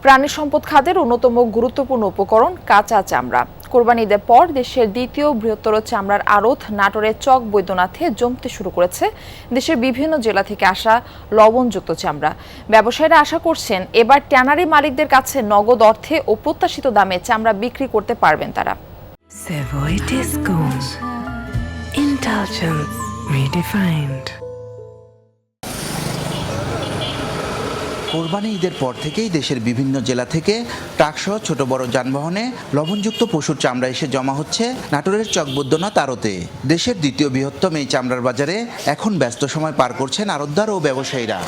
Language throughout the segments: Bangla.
প্রাণী সম্পদ খাতের অন্যতম গুরুত্বপূর্ণ উপকরণ কাঁচা চামড়া। কোরবানি ঈদের পর দেশের দ্বিতীয় বৃহত্তর চামড়ার আড়ত নাটোরের চক বৈদ্যনাথে জমতে শুরু করেছে দেশের বিভিন্ন জেলা থেকে আসা লবণযুক্ত চামড়া। ব্যবসায়ীরা আশা করছেন এবার ট্যানারি মালিকদের কাছে নগদ অর্থে ও প্রত্যাশিত দামে চামড়া বিক্রি করতে পারবেন তারা। কোরবানি ঈদের পর থেকেই দেশের বিভিন্ন জেলা থেকে ট্রাকসহ ছোট বড় যানবাহনে লবণযুক্ত পশুর চামড়া এসে জমা হচ্ছে নাটোরের চক বৈদ্যনাথ আড়তে। দেশের দ্বিতীয় বৃহত্তম এই চামড়ার বাজারে এখন ব্যস্ত সময় পার করছেন আড়তদার ও ব্যবসায়ীরা।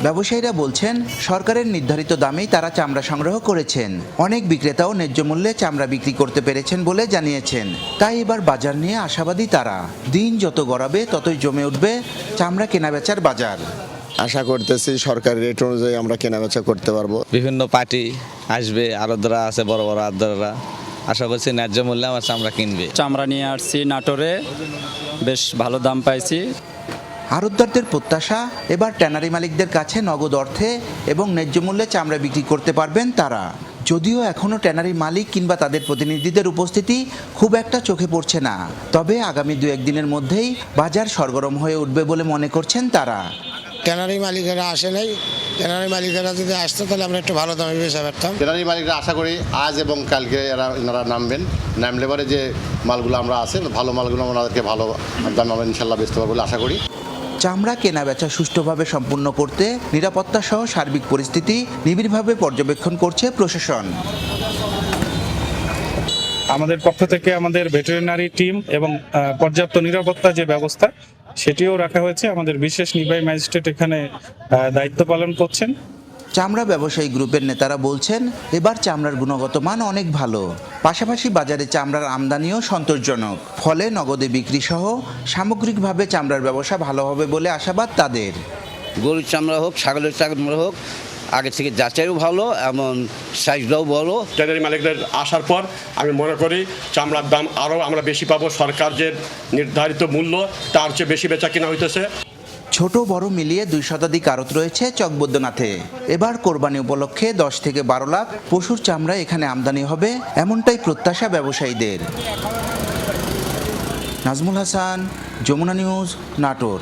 ব্যবসায়ীরা বলছেন সরকারের নির্ধারিত দামেই তারা চামড়া সংগ্রহ করেছেন। অনেক বিক্রেতাও ন্যায্য মূল্যে চামড়া বিক্রি করতে পেরেছেন বলে জানিয়েছেন। তাই এবার বাজার নিয়ে আশাবাদী তারা। দিন যত গড়াবে ততই জমে উঠবে চামড়া কেনাবেচার বাজার। আশা করতেছি সরকারি রেট অনুযায়ী আমরা কেনাবেচা করতে পারবো। বিভিন্ন পার্টি আসবে, আড়তদাররা আছে, বড় বড় আড়তদাররা। আশা করছি ন্যায্য মূল্যে আমার চামড়া কিনবে। চামড়া নিয়ে আসছি নাটোরে, বেশ ভালো দাম পাইছি। আড়তদারদের প্রত্যাশা এবার ট্যানারি মালিকদের কাছে নগদ অর্থে এবং ন্যায্য মূল্যে চামড়া বিক্রি করতে পারবেন তারা। যদিও এখনও ট্যানারি মালিক কিংবা তাদের প্রতিনিধিদের উপস্থিতি খুব একটা চোখে পড়ছে না, তবে আগামী 2-1 দিনের মধ্যেই বাজার সরগরম হয়ে উঠবে বলে মনে করছেন তারা। ট্যানারি মালিকেরা আসে নাই, ট্যানারি মালিকেরা যদি আসতো তাহলে আমরা একটু ভালো দামে বেচা পারতাম। ট্যানারি মালিকরা আশা করি আজ এবং কালকে এনারা নামবেন, নামলে পরে যে মালগুলো আমরা আছে ভালো মালগুলো ওনাদেরকে ভালো দামে আমরা ইনশাল্লাহ বেচতে পারবো বলে আশা করি। চামড়া কেনাবেচা সুষ্ঠুভাবে সম্পন্ন করতে নিরাপত্তা সহ সার্বিক পরিস্থিতি নিবিড়ভাবে পর্যবেক্ষণ করছে প্রশাসন। আমাদের পক্ষ থেকে আমাদের ভেটেরিনারি টিম এবং পর্যাপ্ত নিরাপত্তা যে ব্যবস্থা সেটিও রাখা হয়েছে। আমাদের বিশেষ নির্বাহী ম্যাজিস্ট্রেট এখানে দায়িত্ব পালন করছেন। চামড়া ব্যবসায়ী গ্রুপের নেতারা বলছেন এবার চামড়ার গুণগত মান অনেক ভালো, পাশাপাশি বাজারে চামড়ার আমদানিও সন্তোষজনক। ফলে নগদে বিক্রি সহ সামগ্রিকভাবে চামড়ার ব্যবসা ভালো হবে বলে আশাবাদ তাদের। গরুর চামড়া হোক, ছাগলের চামড়া হোক, আগে থেকে যাচাইও ভালো, এমন সাইজটাও বড়। ট্যানারি মালিকদের আসার পর আমি মনে করি চামড়ার দাম আরও আমরা বেশি পাবো। সরকার যে নির্ধারিত মূল্য তার চেয়ে বেশি বেচা কিনা হইতেছে। ছোট বড় মিলিয়ে 2 শতাধিক আড়ত রয়েছে চক বৈদ্যনাথে। এবার কোরবানি উপলক্ষে 10 থেকে 12 লাখ পশুর চামড়া এখানে আমদানি হবে, এমনটাই প্রত্যাশা ব্যবসায়ীদের। নাজমুল হাসান, যমুনা নিউজ, নাটোর।